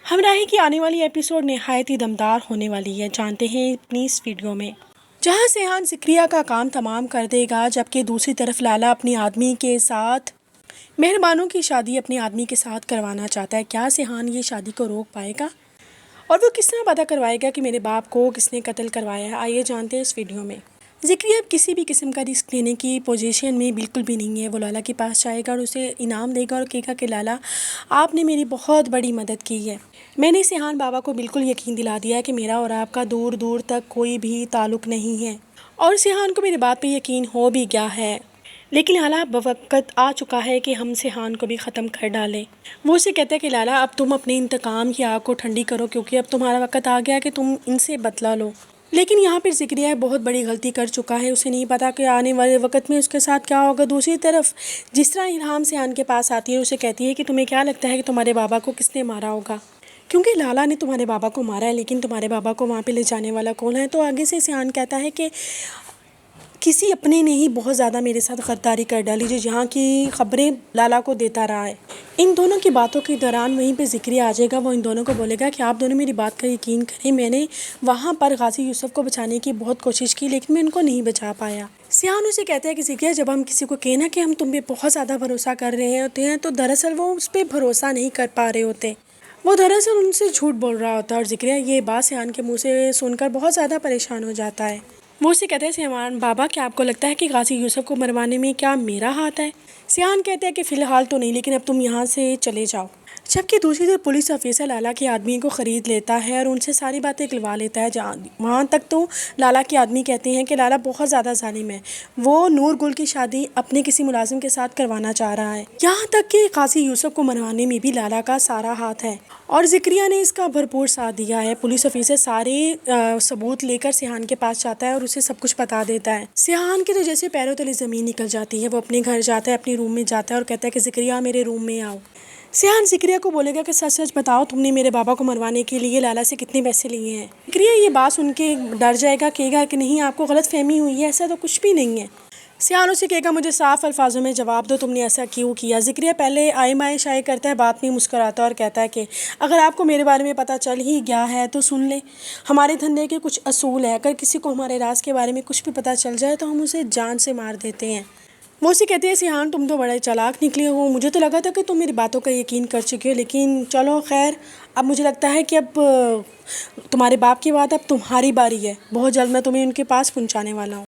हमराही की आने वाली एपिसोड नहायत ही दमदार होने वाली है, जानते हैं अपनी इस वीडियो में। जहां सेहान ज़िक्रिया का काम तमाम कर देगा, जबकि दूसरी तरफ लाला अपनी आदमी के साथ मेहरबानों की शादी अपने आदमी के साथ करवाना चाहता है। क्या सेहान ये शादी को रोक पाएगा और वो किस तरह पता करवाएगा कि मेरे बाप को किसने कत्ल करवाया है? आइए जानते हैं इस वीडियो में। ज़िक्रिया अब किसी भी किस्म का रिस्क लेने की पोजीशन में बिल्कुल भी नहीं है। वो लाला के पास जाएगा और उसे इनाम देगा और कहेगा कि लाला, आपने मेरी बहुत बड़ी मदद की है। मैंने सेहान बाबा को बिल्कुल यकीन दिला दिया है कि मेरा और आपका दूर दूर तक कोई भी ताल्लुक़ नहीं है, और सेहान को मेरी बात पे यकीन हो भी गया है। लेकिन लाला अब वक्त आ चुका है कि हम सेहान को भी ख़त्म कर डालें। वो उसे कहता है कि लाला, अब तुम अपने इंतकाम की आग को ठंडी करो, क्योंकि अब तुम्हारा वक्त आ गया कि तुम इनसे बदला लो। लेकिन यहाँ पर ज़िक्रिया बहुत बड़ी गलती कर चुका है। उसे नहीं पता कि आने वाले वक्त में उसके साथ क्या होगा। दूसरी तरफ जिस तरह इल्हाम सेहान के पास आती है, उसे कहती है कि तुम्हें क्या लगता है कि तुम्हारे बाबा को किसने मारा होगा, क्योंकि लाला ने तुम्हारे बाबा को मारा है, लेकिन तुम्हारे बाबा को वहाँ पे ले जाने वाला कौन है? तो आगे से सेहान कहता है कि किसी अपने ने ही बहुत ज़्यादा मेरे साथ गद्दारी कर डाली, जो यहाँ की ख़बरें लाला को देता रहा है। इन दोनों की बातों के दौरान वहीं पे ज़िक्रिया आ जाएगा। वो इन दोनों को बोलेगा कि आप दोनों मेरी बात का यकीन करें, मैंने वहाँ पर गाजी यूसुफ को बचाने की बहुत कोशिश की, लेकिन मैं इनको नहीं बचा पाया। सेहान उसे कहता है कि ज़िक्रिया, जब हम किसी को कहना कि हम तुम पे बहुत ज़्यादा भरोसा कर रहे होते हैं, तो दरअसल वो उस पर भरोसा नहीं कर पा रहे होते, वो दरअसल उनसे झूठ बोल रहा होता है। और ज़िक्रिया ये बात सेहान के मुँह से सुनकर बहुत ज़्यादा परेशान हो जाता है। वो उसे कहते हैं, सेहान बाबा, क्या आपको लगता है कि गाजी यूसुफ को मरवाने में क्या मेरा हाथ है? सेहान कहते हैं कि फ़िलहाल तो नहीं, लेकिन अब तुम यहाँ से चले जाओ। जबकि दूसरी तरफ पुलिस ऑफिसर लाला के आदमी को ख़रीद लेता है और उनसे सारी बातें निकलवा लेता है। जहाँ वहाँ तक तो लाला के आदमी कहते हैं कि लाला बहुत ज़्यादा जालिम है, वो नूर गुल की शादी अपने किसी मुलाजिम के साथ करवाना चाह रहा है। यहाँ तक कि गाजी यूसुफ को मरवाने में भी लाला का सारा हाथ है, और ज़िक्रिया ने इसका भरपूर साथ दिया है। पुलिस ऑफिसर सारे सबूत लेकर सेहान के पास जाता है और उसे सब कुछ बता देता है। सेहान के तो जैसे पैरों तले ज़मीन निकल जाती है। वो अपने घर जाता है, अपने रूम में जाता है और कहता है कि ज़िक्रिया, मेरे रूम में आओ। सेहान ज़िक्रिया को बोलेगा कि सच सच बताओ, तुमने मेरे बाबा को मरवाने के लिए लाला से कितने पैसे लिए हैं? ज़िक्रिया ये बात सुन के डर जाएगा, कहेगा कि नहीं, आपको गलत फहमी हुई है, ऐसा तो कुछ भी नहीं है। सेहान उसे कहेगा, मुझे साफ अल्फाजों में जवाब दो, तुमने ऐसा क्यों किया? ज़िक्रिया पहले आए माए शाये करता है, बाद में मुस्कुराता है और कहता है कि अगर आपको मेरे बारे में पता चल ही गया है तो सुन ले। हमारे धंधे के कुछ असूल है, अगर किसी को हमारे राज के बारे में कुछ भी पता चल जाए तो हम उसे जान से मार देते हैं। वो उसे कहते हैं, सेहान, तुम तो बड़े चालाक निकले हो, मुझे तो लगा था कि तुम मेरी बातों का यकीन कर चुके हो, लेकिन चलो खैर, अब मुझे लगता है कि अब तुम्हारे बाप की बात अब तुम्हारी बारी है। बहुत जल्द मैं तुम्हें उनके पास पहुँचाने वाला हूँ।